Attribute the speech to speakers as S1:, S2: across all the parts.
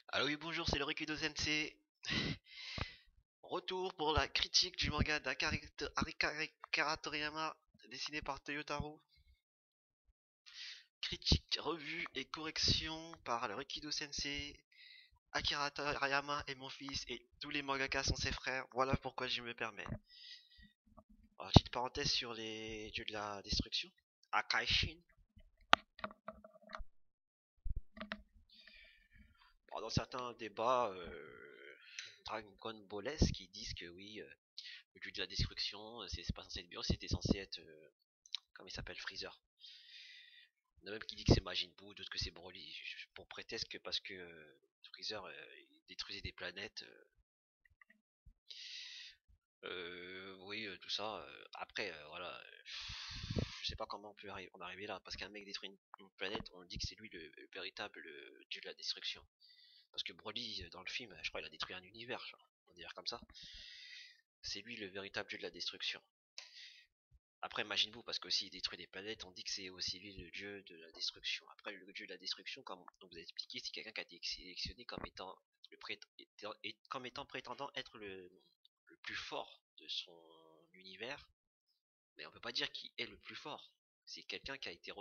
S1: Alors oui, bonjour, c'est le Rikido Sensei. Retour pour la critique du manga d'Akira Toriyama, dessiné par Toyotaro. Critique, revue et correction par le Rikido Sensei. Akira Toriyama est mon fils et tous les mangakas sont ses frères. Voilà pourquoi je me permets. Alors, petite parenthèse sur les dieux de la destruction. Akaishin. Bon, dans certains débats Dragon Ballesques qui disent que oui, le dieu de la destruction, c'est pas censé être Beerus, c'était censé être comment il s'appelle, Freezer. Il y en a même qui dit que c'est Majin Buu, d'autres que c'est Broly. Pour prétexte que parce que Freezer il détruisait des planètes. Oui, tout ça. Après, voilà. Je sais pas comment on peut en arriver là. Parce qu'un mec détruit une planète, on dit que c'est lui le véritable dieu de la destruction. Parce que Broly, dans le film, je crois, il a détruit un univers. Genre, on va dire comme ça. C'est lui le véritable dieu de la destruction. Après Majin Buu, parce qu'aussi il détruit des planètes, on dit que c'est aussi lui le dieu de la destruction. Après le dieu de la destruction, comme on vous a expliqué, c'est quelqu'un qui a été sélectionné comme étant comme étant prétendant être le plus fort de son univers, mais on peut pas dire qui est le plus fort. C'est quelqu'un qui a été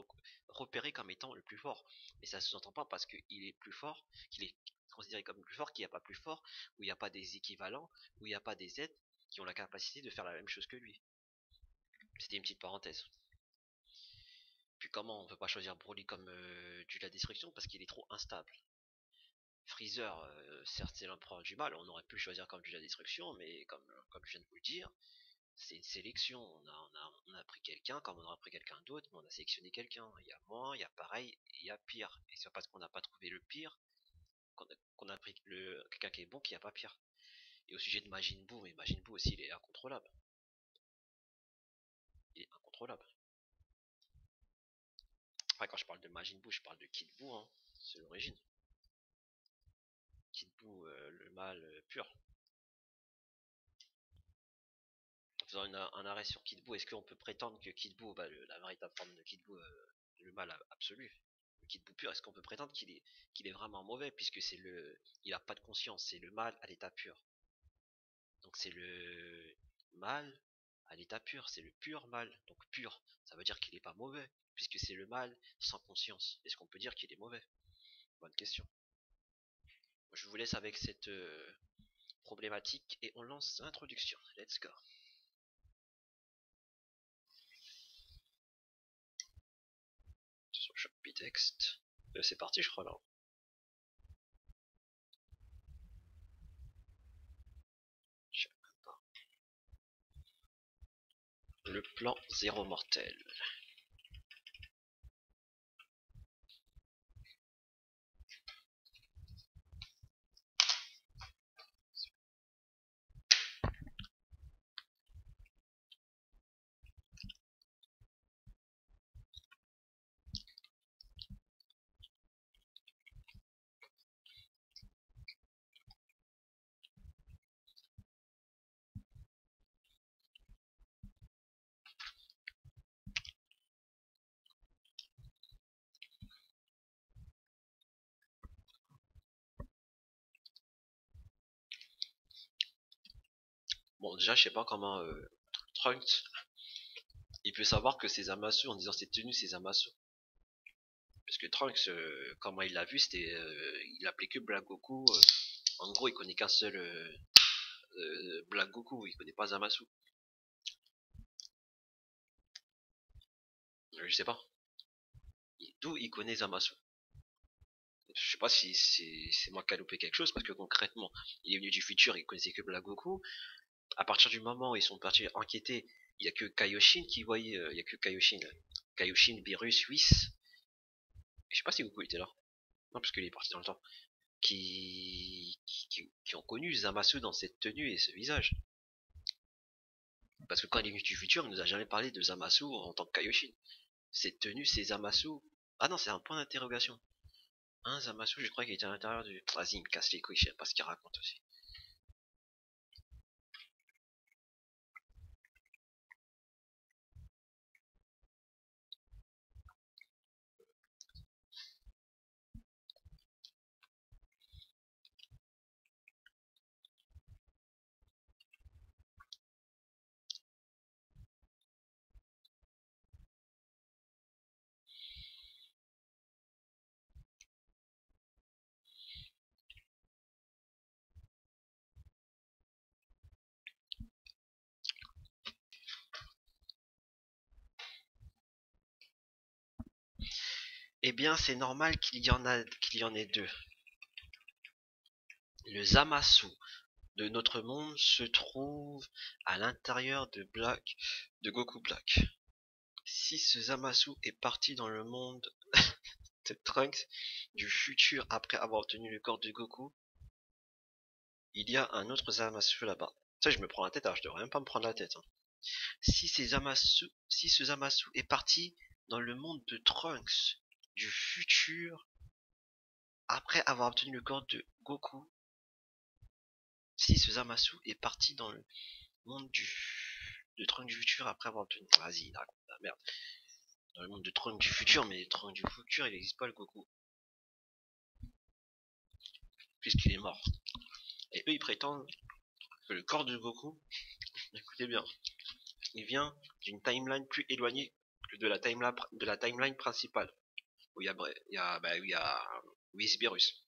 S1: repéré comme étant le plus fort. Mais ça se sous-entend pas parce qu'il est plus fort, qu'il est considéré comme le plus fort, qu'il n'y a pas plus fort, où il n'y a pas des équivalents, où il n'y a pas des êtres qui ont la capacité de faire la même chose que lui. C'était une petite parenthèse. Puis comment on peut pas choisir Broly comme dieu de la destruction parce qu'il est trop instable. Freezer, certes c'est l'empereur du mal, on aurait pu le choisir comme dieu de la destruction, mais comme je viens de vous le dire, c'est une sélection. On a pris quelqu'un comme on aurait pris quelqu'un d'autre, mais on a sélectionné quelqu'un. Il y a moins, il y a pareil, il y a pire. Et c'est parce qu'on n'a pas trouvé le pire qu'on a pris quelqu'un qui est bon, qu'il n'y a pas pire. Et au sujet de Majin Buu, mais Majin Buu aussi il est incontrôlable. Il est incontrôlable. Après quand je parle de Majin Buu, je parle de Kid Buu, hein. C'est l'origine. Kid Buu, le mal pur. En faisant un arrêt sur Kid Buu, est-ce qu'on peut prétendre que Kid Buu, bah, la véritable forme de Kid Buu, le mal absolu, le Kid Buu pur, est-ce qu'on peut prétendre qu'il est vraiment mauvais puisque il a pas de conscience, c'est le mal à l'état pur. Donc c'est le mal à l'état pur, c'est le pur mal. Donc pur, ça veut dire qu'il est pas mauvais puisque c'est le mal sans conscience. Est-ce qu'on peut dire qu'il est mauvais? Bonne question. Je vous laisse avec cette problématique et on lance l'introduction. Let's go. Sur Shopitext. C'est parti, je crois là. Le plan zéro mortel. Bon, déjà, je sais pas comment Trunks, il peut savoir que c'est Zamasu en disant c'est tenu, c'est Zamasu. Parce que Trunks, comment il l'a vu, c'était, il appelait que Black Goku. En gros, il connaît qu'un seul Black Goku, il connaît pas Zamasu. Je sais pas. D'où il connaît Zamasu. Je sais pas si c'est moi qui a loupé quelque chose, parce que concrètement, il est venu du futur, il connaissait que Black Goku. À partir du moment où ils sont partis enquêter, il y a que Kaioshin qui voyait, il y a que Kaioshin. Kaioshin, Beerus, Whis. Je sais pas si Goku était là. Non, parce qu'il est parti dans le temps. Qui ont connu Zamasu dans cette tenue et ce visage. Parce que quand il est venu du futur, il nous a jamais parlé de Zamasu en tant que Kaioshin. Cette tenue, c'est Zamasu. Ah non, c'est un point d'interrogation. Un Zamasu, je crois qu'il était à l'intérieur du. Vas-y, il me casse les couilles, je sais pas ce qu'il raconte aussi. Eh bien, c'est normal qu'il y en ait deux. Le Zamasu de notre monde se trouve à l'intérieur de Goku Black. Si ce Zamasu est parti dans le monde de Trunks du futur après avoir obtenu le corps de Goku, il y a un autre Zamasu là-bas. Ça, je me prends la tête, alors je devrais même pas me prendre la tête. Hein. Si ce Zamasu est parti dans le monde de Trunks du futur après avoir obtenu le corps de Goku, si ce Zamasu est parti dans le monde de Trunks du futur après avoir obtenu... Vas-y, il raconte la merde. Dans le monde de Trunks du futur, mais Trunks du futur, il n'existe pas le Goku. Puisqu'il est mort. Et eux, ils prétendent que le corps de Goku, écoutez bien, il vient d'une timeline plus éloignée que de la timeline principale. Où il y a Whis-Virus.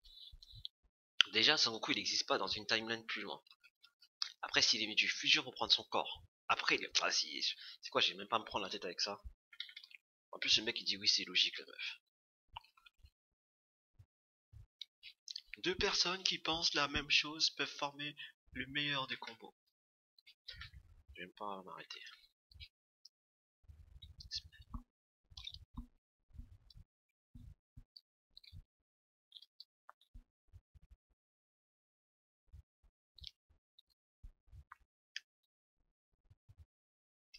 S1: Déjà, Son Goku, il n'existe pas dans une timeline plus loin. Après, s'il est mis du futur pour prendre son corps. Après, c'est quoi, j'ai même pas à me prendre la tête avec ça. En plus, le mec, il dit oui, c'est logique, la meuf. Deux personnes qui pensent la même chose peuvent former le meilleur des combos. Je vais même pas m'arrêter.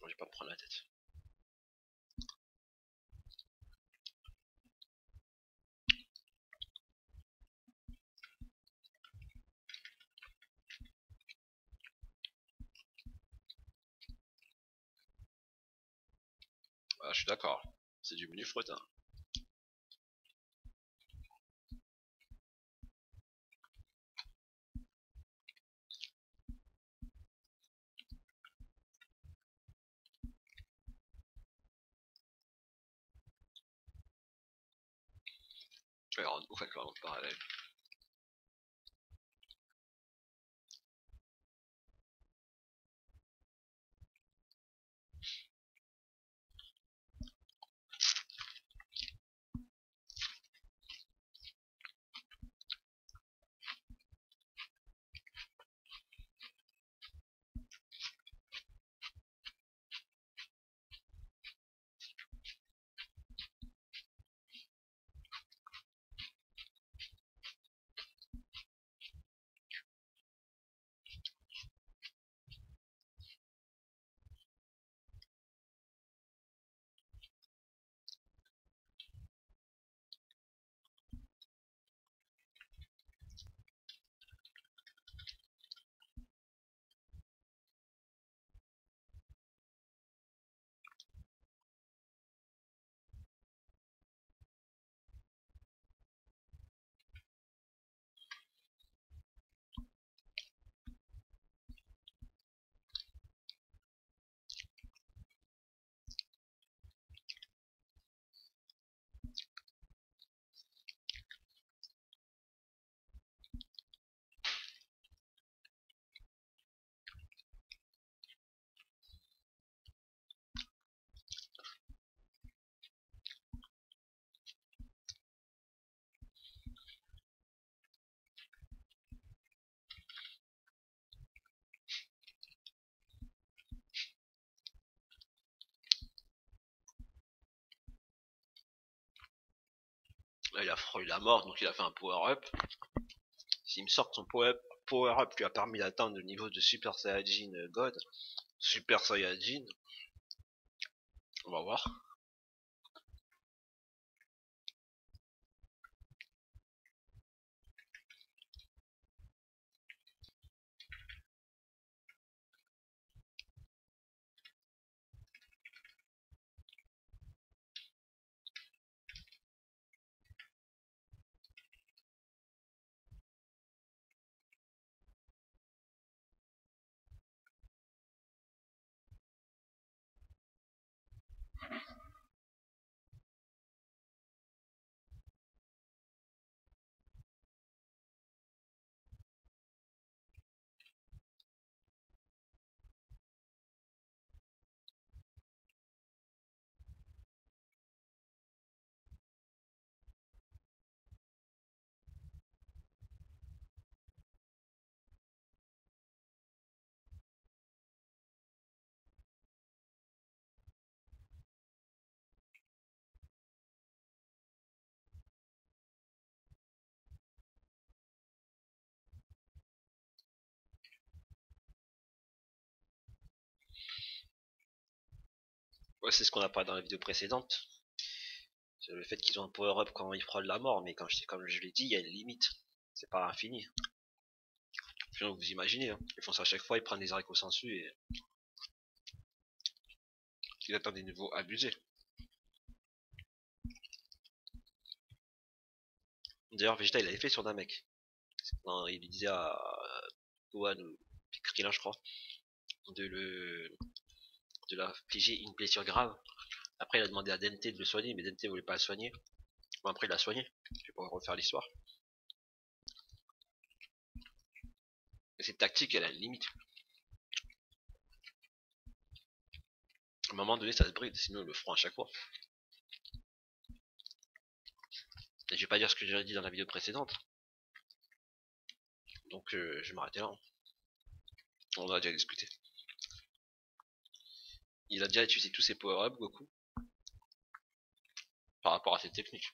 S1: Je vais pas me prendre la tête. Ah, je suis d'accord. C'est du menu fretin. Je vais rendre ouf avec le parallèle. Là, il a frôlé la mort, donc il a fait un power-up. S'il me sort que son power-up lui a permis d'atteindre le niveau de Super Saiyajin God, Super Saiyajin, on va voir. Ouais, c'est ce qu'on a parlé dans la vidéo précédente. C'est le fait qu'ils ont un power-up quand ils frôlent la mort, mais comme je l'ai dit, il y a une limite. C'est pas infini. Sinon, vous imaginez, hein. Ils font ça à chaque fois, ils prennent des haricots sensu et ils atteignent des niveaux abusés. D'ailleurs, Vegeta, il avait fait sur Namek. Non, il disait à Gohan ou Krillin, je crois, de le de l'infliger une blessure grave. Après, il a demandé à Dente de le soigner, mais Dente voulait pas le soigner. Bon, après, il l'a soigné. Je vais pas refaire l'histoire. Mais cette tactique, elle a une limite. À un moment donné, ça se bride, sinon ils le feront à chaque fois. Et je vais pas dire ce que j'ai dit dans la vidéo précédente. Donc, je vais m'arrêter là. On a déjà discuté. Il a déjà utilisé tous ses power-ups, Goku, par rapport à ses techniques.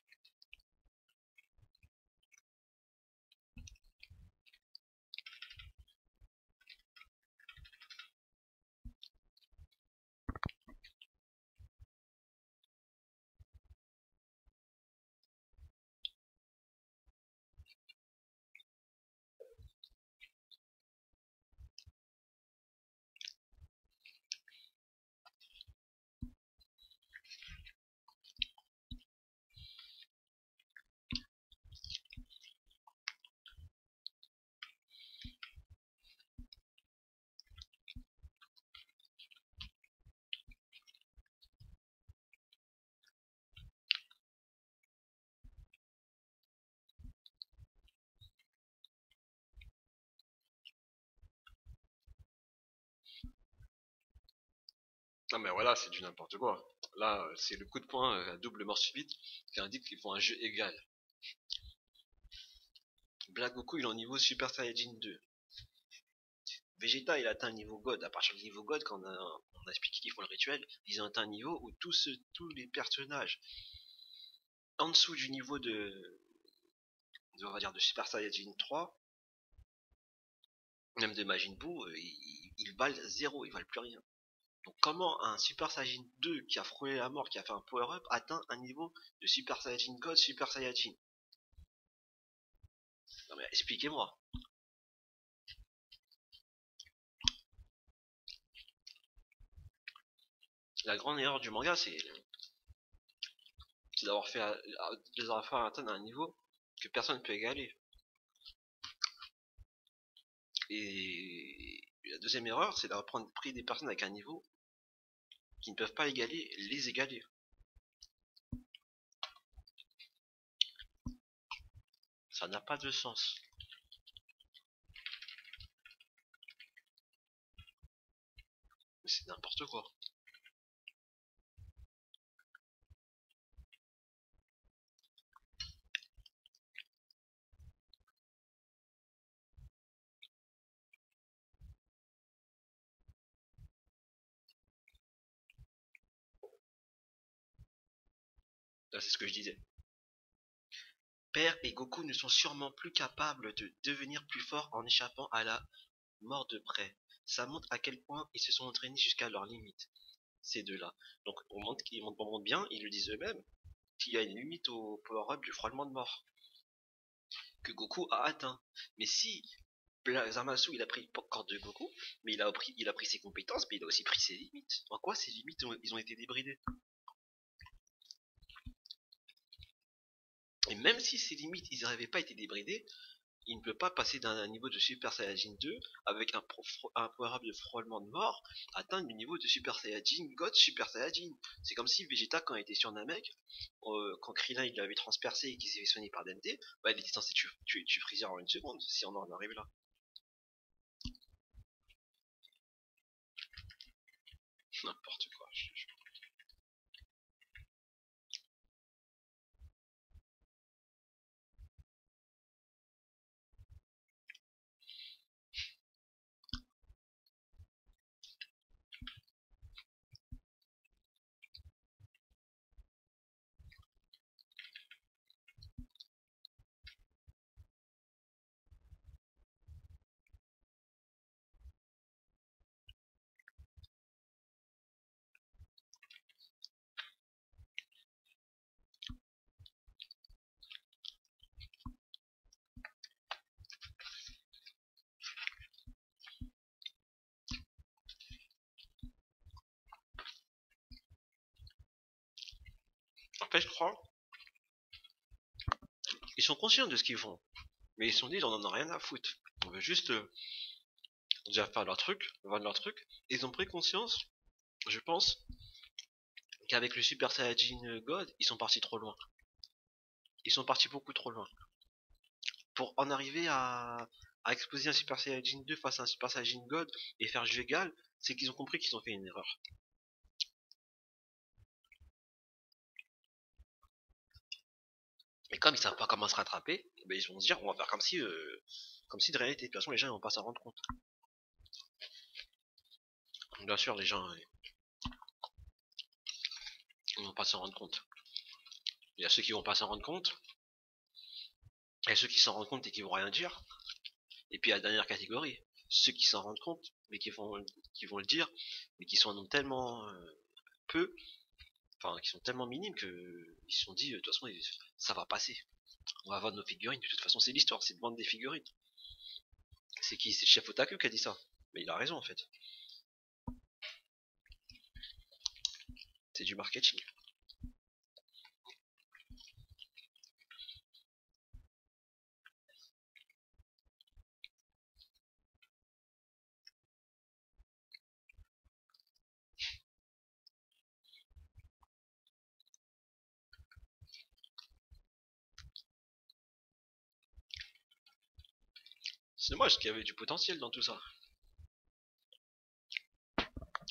S1: Non mais voilà, c'est du n'importe quoi. Là, c'est le coup de poing à double mort subite qui indique qu'ils font un jeu égal. Black Goku, il est en niveau Super Saiyajin 2. Vegeta, il a atteint le niveau God. À partir du niveau God, quand on a expliqué qu'ils font le rituel, ils ont atteint un niveau où tous les personnages en dessous du niveau on va dire, de Super Saiyajin 3, même de Majin Buu, ils valent zéro, ils valent plus rien. Donc comment un Super Saiyajin 2 qui a frôlé la mort, qui a fait un power-up, atteint un niveau de Super Saiyajin God, Super Saiyajin? Non mais expliquez-moi. La grande erreur du manga, c'est d'avoir fait, atteindre un niveau que personne ne peut égaler. Et la deuxième erreur, c'est d'avoir pris des personnes avec un niveau qui ne peuvent pas égaler, les égaler. Ça n'a pas de sens. Mais c'est n'importe quoi. Là, c'est ce que je disais. Père et Goku ne sont sûrement plus capables de devenir plus forts en échappant à la mort de près. Ça montre à quel point ils se sont entraînés jusqu'à leurs limites, ces deux-là. Donc on montre bien, ils le disent eux-mêmes, qu'il y a une limite au power-up du frôlement de mort que Goku a atteint. Mais si Zamasu il a pris le corps de Goku, mais il a pris ses compétences, mais il a aussi pris ses limites. En quoi ces limites ils ont été débridées? Et même si ces limites ils n'avaient pas été débridées, il ne peut pas passer d'un niveau de Super Saiyajin 2 avec un power-up de frôlement de mort atteindre le niveau de Super Saiyajin God Super Saiyajin. C'est comme si Vegeta quand il était sur Namek, quand Krillin il l'avait transpercé et qu'il s'est fait soigner par Dente, bah il était censé tuer Freezer en une seconde si on en arrive là. N'importe quoi. Après, je crois, ils sont conscients de ce qu'ils font. Mais ils se sont dit, on en a rien à foutre. On veut juste déjà faire leur truc, vendre leur truc. Et ils ont pris conscience, je pense, qu'avec le Super Saiyajin God, ils sont partis trop loin. Ils sont partis beaucoup trop loin. Pour en arriver à exposer un Super Saiyajin 2 face à un Super Saiyajin God et faire jeu égal, c'est qu'ils ont compris qu'ils ont fait une erreur. Et comme ils savent pas comment se rattraper, ben ils vont se dire on va faire comme si de rien n'était. De toute façon les gens ils vont pas s'en rendre compte. Bien sûr les gens ils vont pas s'en rendre compte. Il y a ceux qui vont pas s'en rendre compte, il y a ceux qui s'en rendent compte et qui vont rien dire. Et puis la dernière catégorie, ceux qui s'en rendent compte mais qui vont le dire, mais qui sont un nombre tellement peu, enfin qui sont tellement minimes que ils se sont dit de toute façon ça va passer. On va vendre nos figurines, de toute façon c'est l'histoire, c'est de vendre des figurines. C'est qui? C'est Chef Otaku qui a dit ça. Mais il a raison en fait. C'est du marketing. C'est dommage qu'il y avait du potentiel dans tout ça.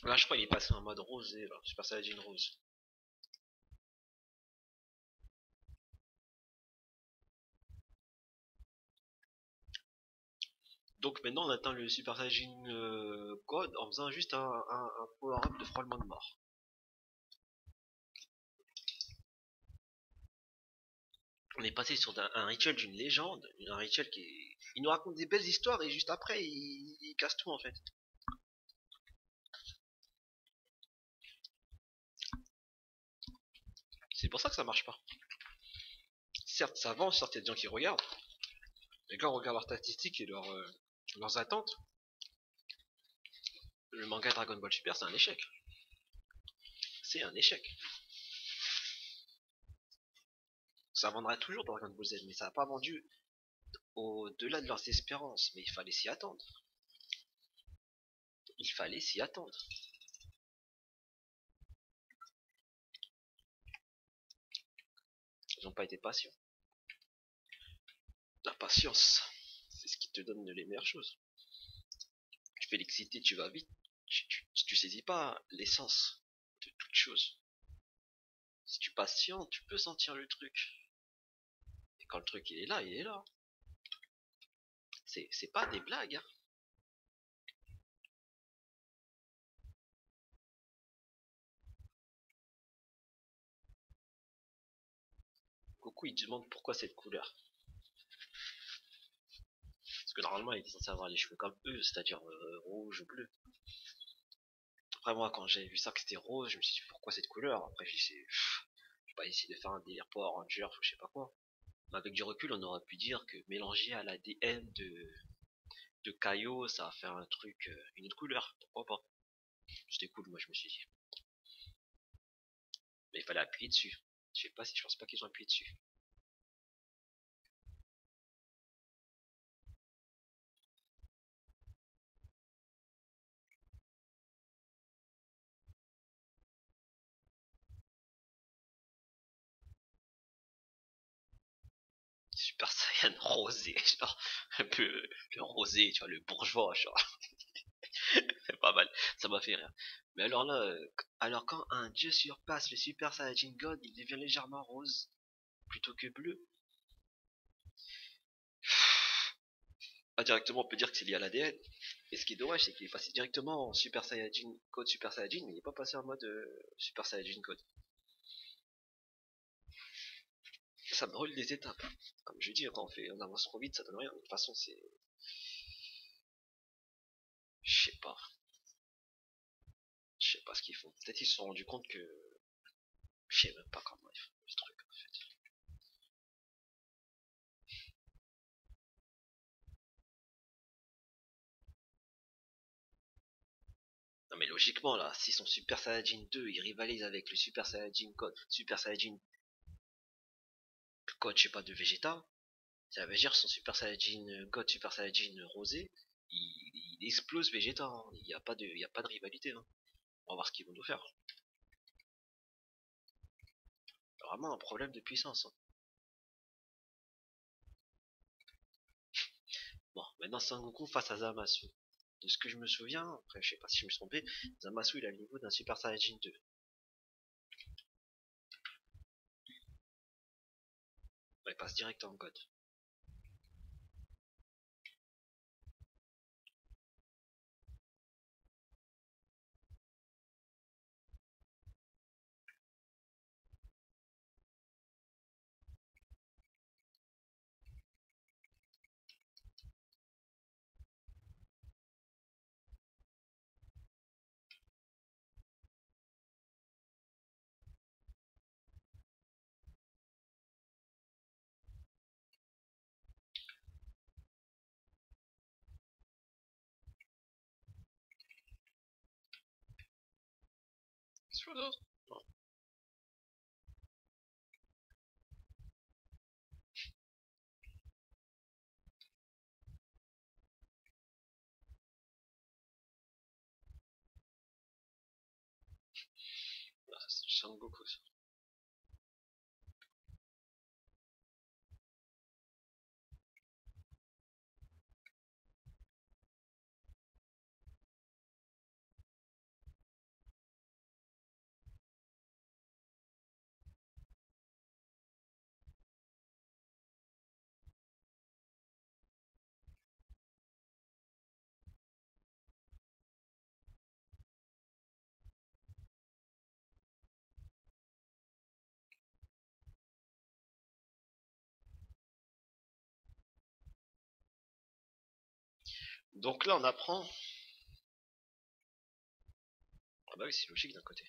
S1: Là je crois qu'il est passé en mode rosé, là. Super Saiyajin rose. Donc maintenant on atteint le Super Saiyajin code en faisant juste un power-up de frôlement de mort. On est passé sur un rituel d'une légende, un rituel qui est... Il nous raconte des belles histoires et juste après il casse tout en fait. C'est pour ça que ça marche pas. Certes ça vend, certes il y a des gens qui regardent, mais quand on regarde leurs statistiques et leurs attentes, le manga Dragon Ball Super c'est un échec. C'est un échec. Ça vendra toujours Dragon Ball Z, mais ça n'a pas vendu au-delà de leurs espérances. Mais il fallait s'y attendre. Il fallait s'y attendre. Ils n'ont pas été patients. La patience, c'est ce qui te donne les meilleures choses. Tu fais l'excité, tu vas vite. Tu saisis pas l'essence de toute chose. Si tu patientes, tu peux sentir le truc. Et quand le truc il est là, il est là. C'est pas des blagues. Hein. Goku il demande pourquoi cette couleur. Parce que normalement il est censé avoir les cheveux comme eux, c'est-à-dire rouge ou bleu. Après moi quand j'ai vu ça que c'était rose, je me suis dit pourquoi cette couleur. Après j'ai essayé, j'ai pas essayé de faire un délire Power Ranger ou je sais pas quoi. Mais avec du recul on aurait pu dire que mélangé à l'ADN de Kaio ça a fait un truc, une autre couleur, pourquoi pas. C'était cool moi je me suis dit. Mais il fallait appuyer dessus. Je sais pas si je pense pas qu'ils ont appuyé dessus. Super Saiyan rosé, genre un peu le rosé, tu vois, le bourgeois, genre. C'est pas mal, ça m'a fait rire. Mais alors là, alors quand un dieu surpasse le Super Saiyajin God, il devient légèrement rose plutôt que bleu. Indirectement, on peut dire que c'est lié à l'ADN. Et ce qui est dommage, c'est qu'il est passé directement en Super Saiyajin Code Super Saiyajin, mais il n'est pas passé en mode Super Saiyajin Code. Ça brûle des étapes. Comme je dis, quand on avance trop vite, ça donne rien. De toute façon, c'est... Je sais pas. Je sais pas ce qu'ils font. Peut-être ils se sont rendus compte que... Je sais même pas comment ils font ce truc, en fait. Non mais logiquement, là, si son Super Saiyajin 2, il rivalise avec le Super Saiyajin Code, Super Saiyajin God, je sais pas, de Vegeta, ça veut dire son Super Saiyajin God, Super Saiyajin Rosé, il explose Vegeta, hein. Il y a pas de rivalité, hein. On va voir ce qu'ils vont nous faire. Vraiment un problème de puissance, hein. Bon, maintenant Sangoku face à Zamasu. De ce que je me souviens, après je sais pas si je me suis trompé, Zamasu il a le niveau d'un Super Saiyajin 2. Ouais, il passe direct en God. Sur d'autres. Non, c'est Sangoku ça. Donc là on apprend. Ah bah oui, c'est logique d'un côté.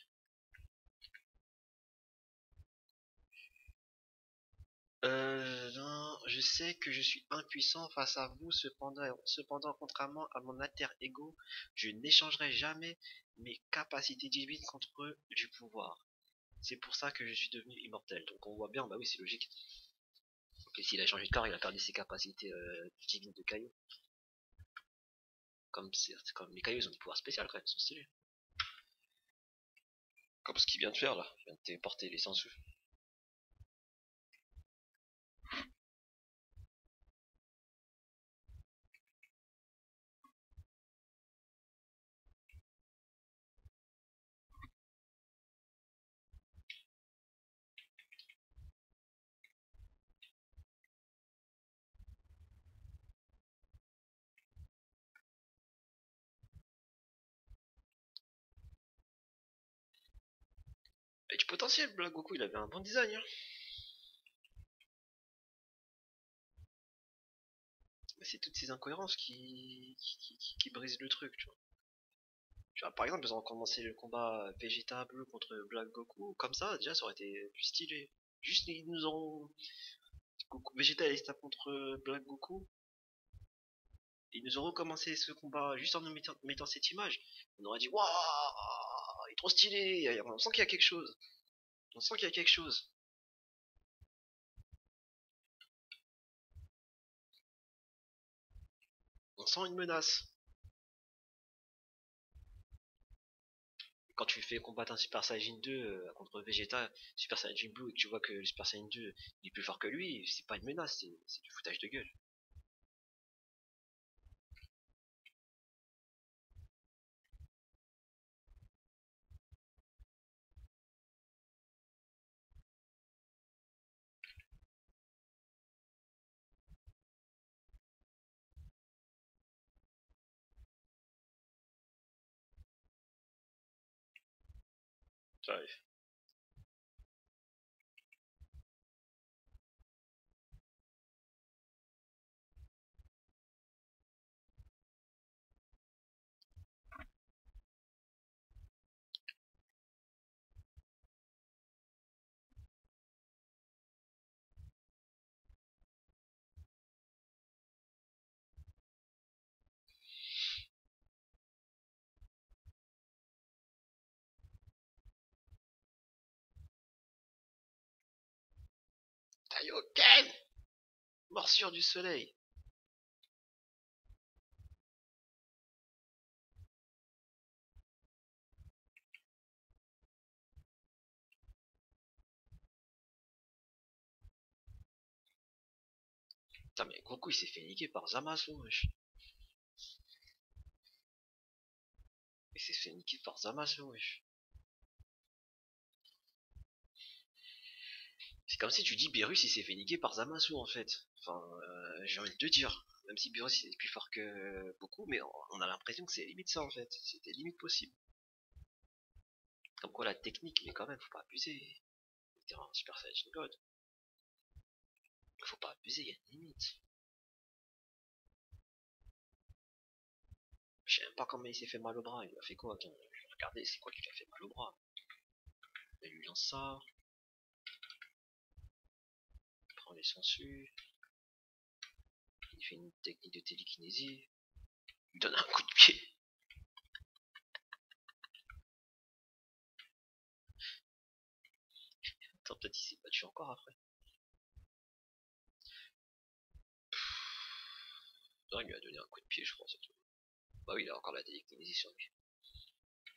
S1: Non, je sais que je suis impuissant face à vous, cependant, contrairement à mon alter ego, je n'échangerai jamais mes capacités divines contre du pouvoir. C'est pour ça que je suis devenu immortel. Donc on voit bien, bah oui, c'est logique. Donc s'il a changé de corps, il a perdu ses capacités divines de caillou. Comme les cailloux, ils ont des pouvoirs spéciaux quand même, ils sont stylés. Comme ce qu'il vient de faire là, il vient de téléporter les sensu. Et du potentiel, Black Goku, il avait un bon design, hein. Mais c'est toutes ces incohérences qui brisent le truc, tu vois. Tu vois, par exemple, ils ont commencé le combat Vegeta Blue contre Black Goku, comme ça, déjà, ça aurait été plus stylé. Juste, ils nous ont. Vegeta il se tape contre Black Goku, ils nous ont recommencé ce combat juste en nous mettant cette image. On aurait dit, waouh, il est trop stylé, on sent qu'il y a quelque chose. On sent qu'il y a quelque chose. On sent une menace. Quand tu fais combattre un Super Saiyan 2 contre Vegeta, Super Saiyan Blue, et que tu vois que le Super Saiyan 2 il est plus fort que lui, c'est pas une menace, c'est du foutage de gueule. Ça arrive. Kaioken! Morsure du soleil. Putain, mais Goku il s'est fait niquer par Zamasu, wesh. Il s'est fait niquer par Zamasu, wesh. C'est comme si tu dis Beerus il s'est fait niquer par Zamasu en fait. Enfin, j'ai envie de te dire. Même si Beerus il est plus fort que beaucoup, mais on a l'impression que c'est limite ça en fait. C'était limite possible. Comme quoi la technique, mais quand même, faut pas abuser. T'es un Super Saiyan God. Faut pas abuser, il y a une limite. Je sais même pas comment il s'est fait mal au bras. Il a fait quoi? Attends, je vais regarder, c'est quoi qui lui a fait mal au bras? Il lui lance ça. Il prend les sangsues. Il fait une technique de télékinésie. Il donne un coup de pied. Attends, peut-être il s'est battu encore après. Non, il lui a donné un coup de pied, je crois, c'est tout. Bah oui, il a encore la télékinésie sur lui.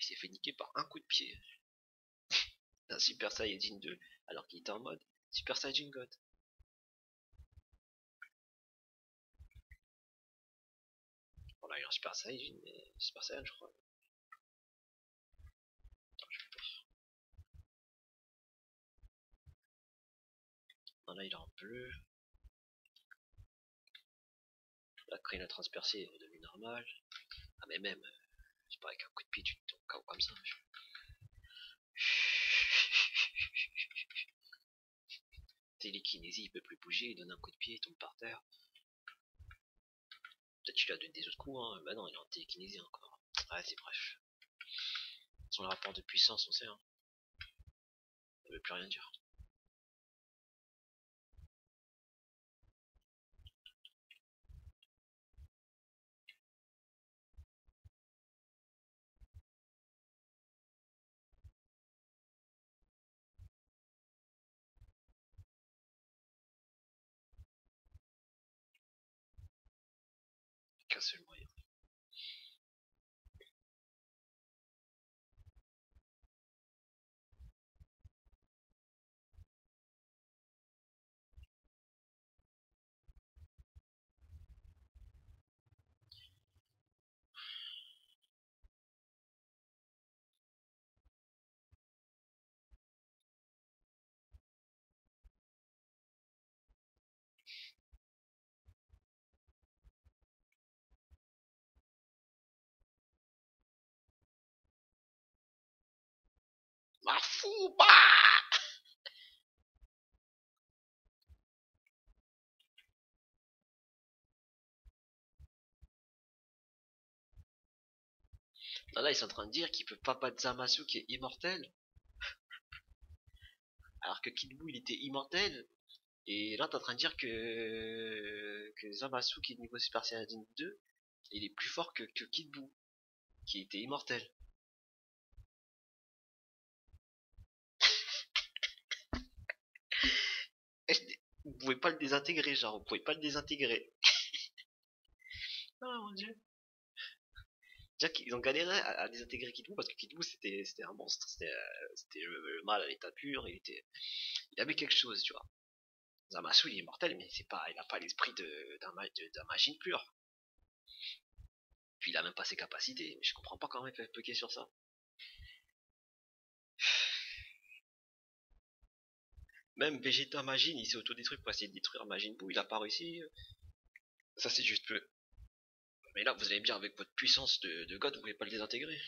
S1: Il s'est fait niquer par un coup de pied. Un Super Saiyajin 2, alors qu'il était en mode Super Saiyajin God. Bon, là, il est en Super Saiyajin, mais Super Saiyan, je crois. Attends, je vais voir. Non, là, il est en bleu. La crée a transpercé, il est redevenu normal. Ah, mais même, c'est pas avec un coup de pied, tu te tombes KO comme ça. Télékinésie, il peut plus bouger, il donne un coup de pied, il tombe par terre. Peut-être qu'il a donné des autres coups, hein. Bah non, il est en télékinésie encore. Ouais, c'est bref. Son rapport de puissance, on sait, hein. Ça veut plus rien dire. Qu'un seul moyen. Mafuba! Non, là, ils sont en train de dire qu'il peut pas battre Zamasu qui est immortel. Alors que Kid Buu, il était immortel. Et là, t'es en train de dire que Zamasu qui est niveau Super Saiyajin 2, il est plus fort que Kid Buu, qui était immortel. Vous pouvez pas le désintégrer, genre, vous pouvez pas le désintégrer. Oh mon dieu. Déjà qu'ils ont galéré à désintégrer Kid Buu parce que Kid Buu c'était un monstre, c'était le mal à l'état pur, il avait quelque chose, tu vois. Zamasu il est immortel, mais c'est pas, il a pas l'esprit d'un magine pur. Puis il a même pas ses capacités, je comprends pas comment il peut bloquer sur ça. Même Vegeta Magine, il s'est autodétruit pour essayer de détruire Majin Buu, il a pas réussi. Ça c'est juste peu. Mais là, vous allez bien avec votre puissance de God, vous pouvez pas le désintégrer.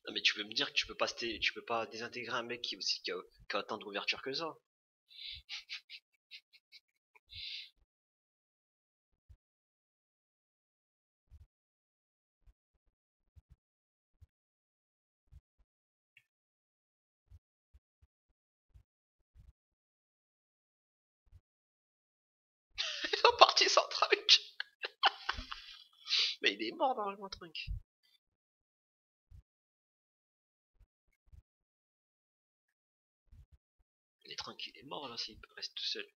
S1: Non, mais tu peux me dire que tu peux pas désintégrer un mec qui a autant d'ouverture que ça. Il est parti sans Trunk. Mais il est mort normalement, Trunk. Les Trunk, il est mort là s'il reste tout seul.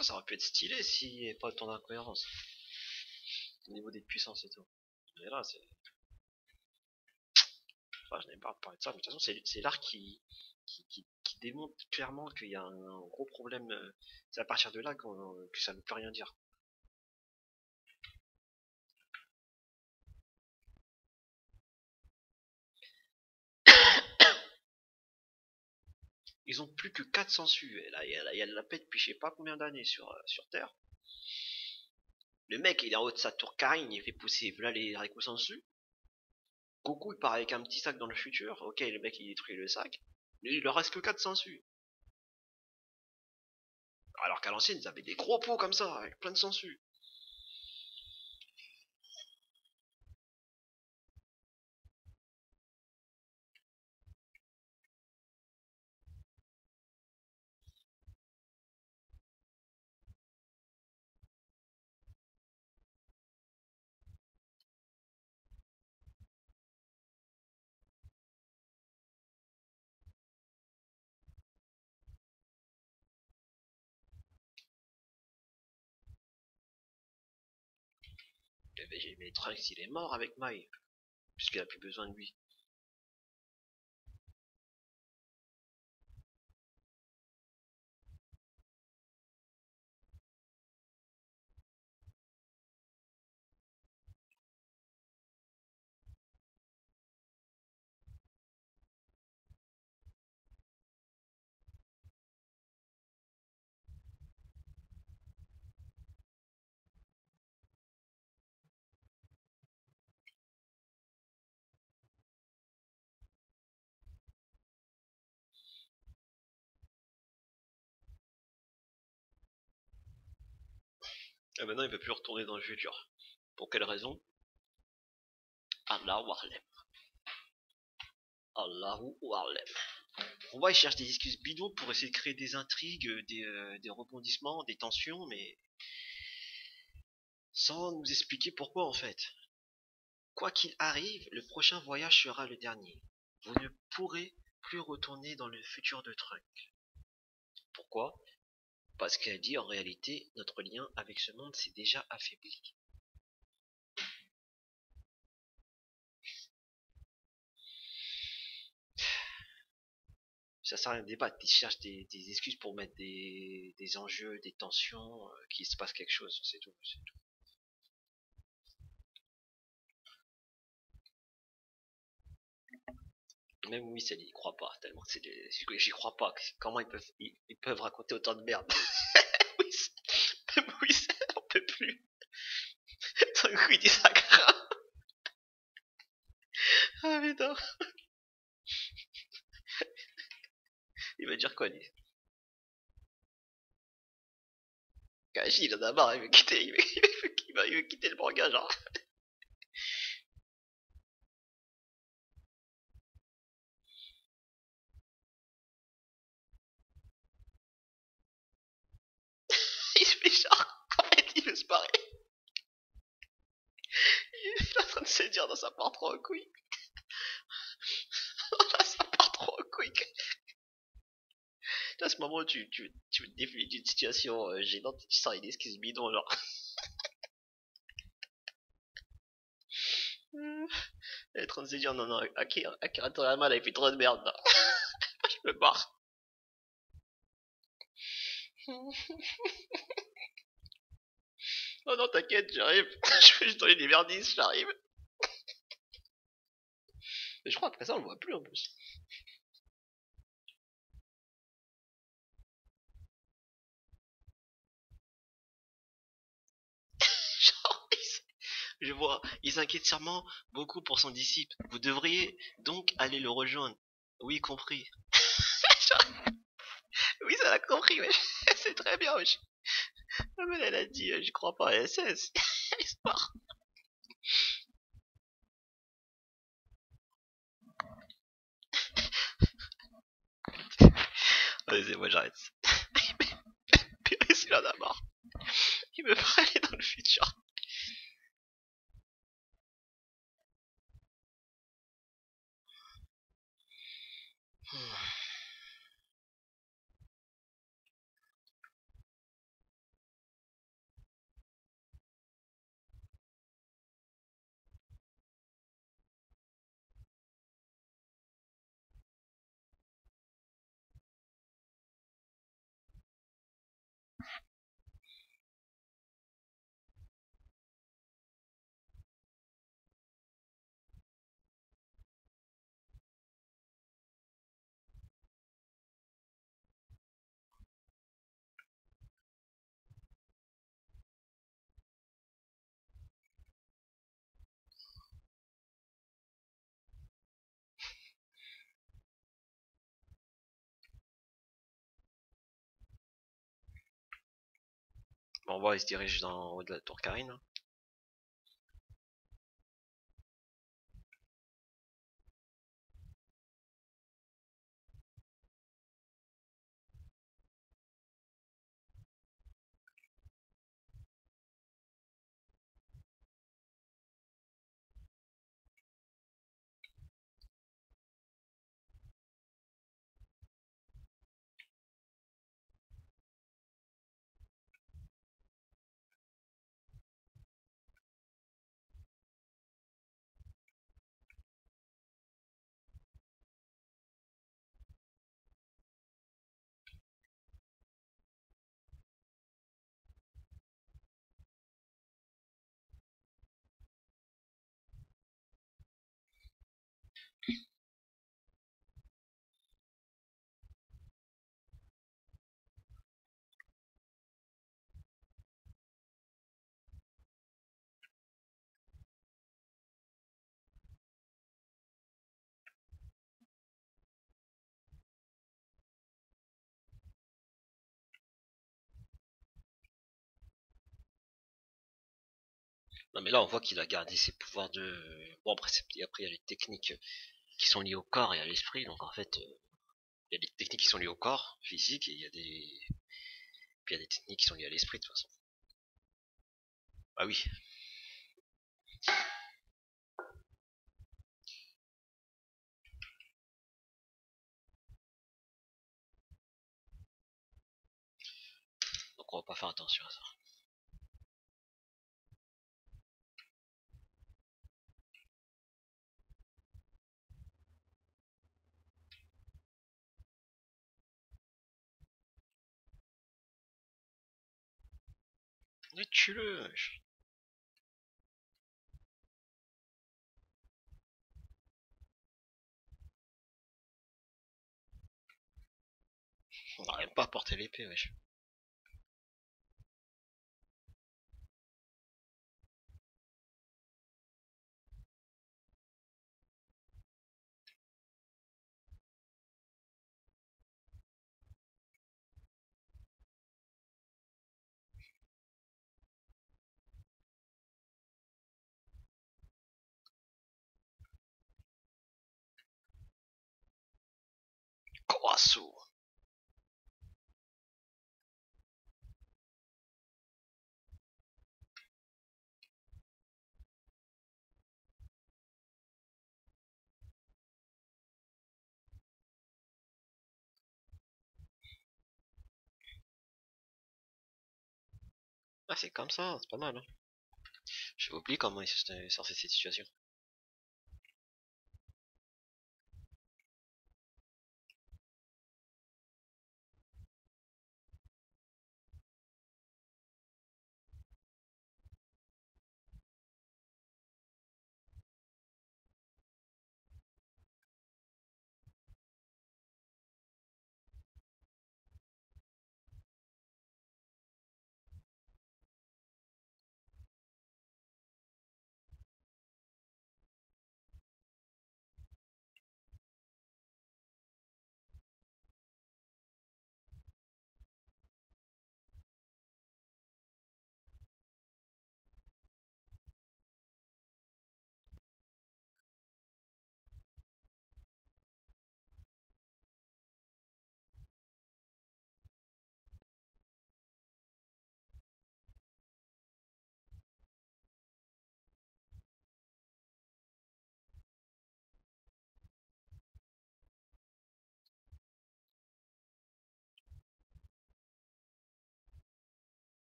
S1: Ça aurait pu être stylé s'il n'y avait pas autant d'incohérences au niveau des puissances et tout. Mais là, c'est. Enfin, je n'aime pas parler de ça, mais de toute façon, c'est l'art qui démontre clairement qu'il y a un gros problème. C'est à partir de là que ça ne peut rien dire. Ils ont plus que 400 su. Et là, il y a de la paix depuis je sais pas combien d'années sur Terre. Le mec, il est en haut de sa tour Karine, il fait pousser là les haricots sans su. Goku, il part avec un petit sac dans le futur. Ok, le mec, il détruit le sac. Mais il leur reste que 400 su. Alors qu'à l'ancienne, ils avaient des gros pots comme ça, avec plein de sangsues. Mais Trunks, il est mort avec Mai, puisqu'il a plus besoin de lui. Et maintenant, il peut plus retourner dans le futur. Pour quelle raison? Allahu Harlem. Allahu Harlem. On voit, il cherche des excuses bidons pour essayer de créer des intrigues, des rebondissements, des tensions, mais sans nous expliquer pourquoi en fait. Quoi qu'il arrive, le prochain voyage sera le dernier. Vous ne pourrez plus retourner dans le futur de Trunk. Pourquoi? Parce qu'elle dit en réalité, notre lien avec ce monde s'est déjà affaibli. Ça sert à rien de débattre, ils cherchent des excuses pour mettre des enjeux, des tensions, qu'il se passe quelque chose, c'est tout, c'est tout. Même oui, ça n'y croit pas, tellement c'est j'y crois pas. Comment ils peuvent raconter autant de merde? Oui, même oui, on peut plus. D'un coup, il dit ça craint. Ah putain. Il va dire quoi, lui? Kaji, il en a marre, il veut quitter, il veut quitter le manga, genre. de se dire, non, ça part trop en couille. Ça part trop en couille. À ce moment, tu te défiles d'une situation gênante et tu sors une excuse bidon, genre. Elle est en train de se dire, non, non, Akira Toriyama, elle a fait trop de merde, là. Je me barre. Oh non, t'inquiète, j'arrive. Je vais juste donner des verdices, j'arrive. Mais je crois après ça, on le voit plus en plus. Genre, je vois, il s'inquiète sûrement beaucoup pour son disciple. Vous devriez donc aller le rejoindre. Oui, compris. Oui, ça l'a compris, wesh. C'est très bien, wesh. Ah, mais elle a dit, je crois pas à SS. Il se barre. Vas-y, moi j'arrête. Purée, celui-là en a marre. Il veut pas aller dans le futur. Bon, on voit, il se dirige dans haut de la tour Karine. Non, mais là, on voit qu'il a gardé ses pouvoirs de. Bon, après, après, il y a les techniques qui sont liées au corps et à l'esprit. Donc, en fait, il y a des techniques qui sont liées au corps physique et il y a des. Puis il y a des techniques qui sont liées à l'esprit, de toute façon. Ah oui. Donc, on va pas faire attention à ça. Mais tue-le. On n'arrive pas à porter l'épée, wesh. Croissant. Ah, c'est comme ça, c'est pas mal. Hein. J'ai oublié comment il s'est sorti de cette situation.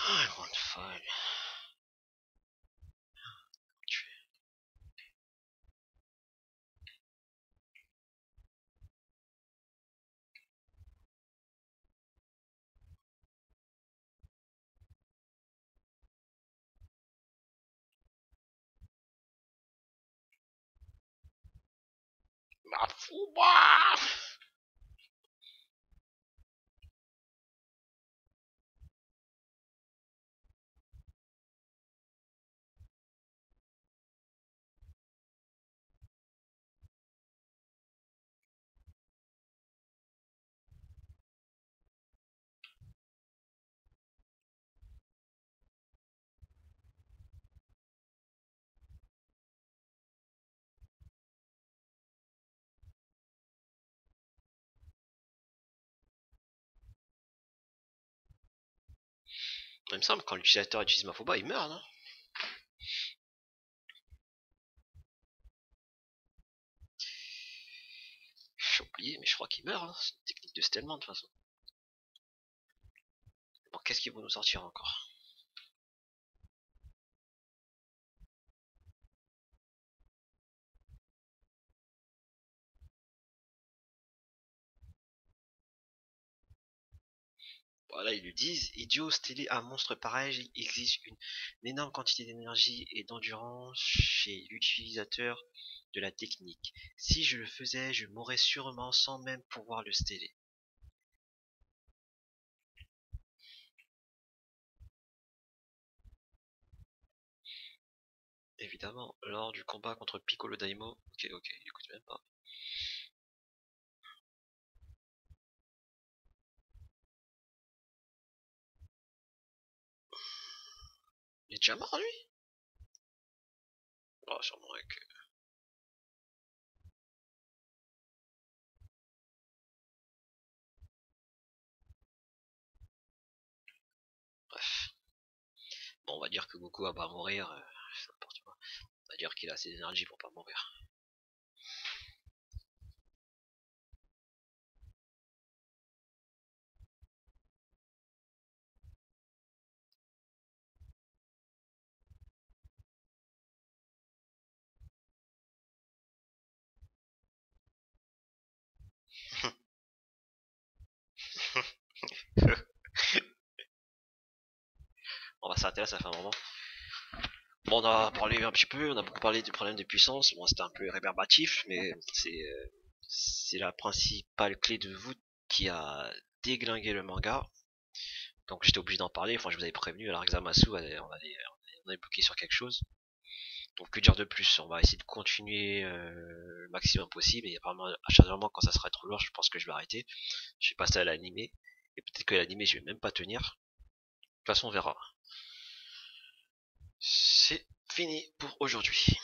S1: Ah, grande folle. Ma fou, bah. Il me semble que quand l'utilisateur utilise Mafoba, il meurt, non? J'ai oublié, mais je crois qu'il meurt. Hein. C'est une technique de Stellman de toute façon. Bon, qu'est-ce qu'ils vont nous sortir encore? Voilà, ils lui disent, idiot, steller un monstre pareil exige une énorme quantité d'énergie et d'endurance chez l'utilisateur de la technique. Si je le faisais, je mourrais sûrement sans même pouvoir le steller. Évidemment, lors du combat contre Piccolo Daimo, ok, il écoute même pas. Il est déjà mort lui? Oh, sûrement avec. Bref. Bon, on va dire que Goku va pas mourir, c'est n'importe quoi. On va dire qu'il a assez d'énergie pour pas mourir. On va s'arrêter là, ça fait un moment. Bon, on a parlé un petit peu, on a beaucoup parlé du problème de puissance. Bon, c'était un peu rébarbatif, mais c'est la principale clé de voûte qui a déglingué le manga. Donc j'étais obligé d'en parler. Enfin, je vous avais prévenu. Alors Xamasu, on est bloqué sur quelque chose. Donc que dire de plus? On va essayer de continuer le maximum possible. Et apparemment, acharnement, quand ça sera trop lourd, je pense que je vais arrêter. Je vais passer à l'animé. Et peut-être que l'animé, je vais même pas tenir. De toute façon, on verra. C'est fini pour aujourd'hui.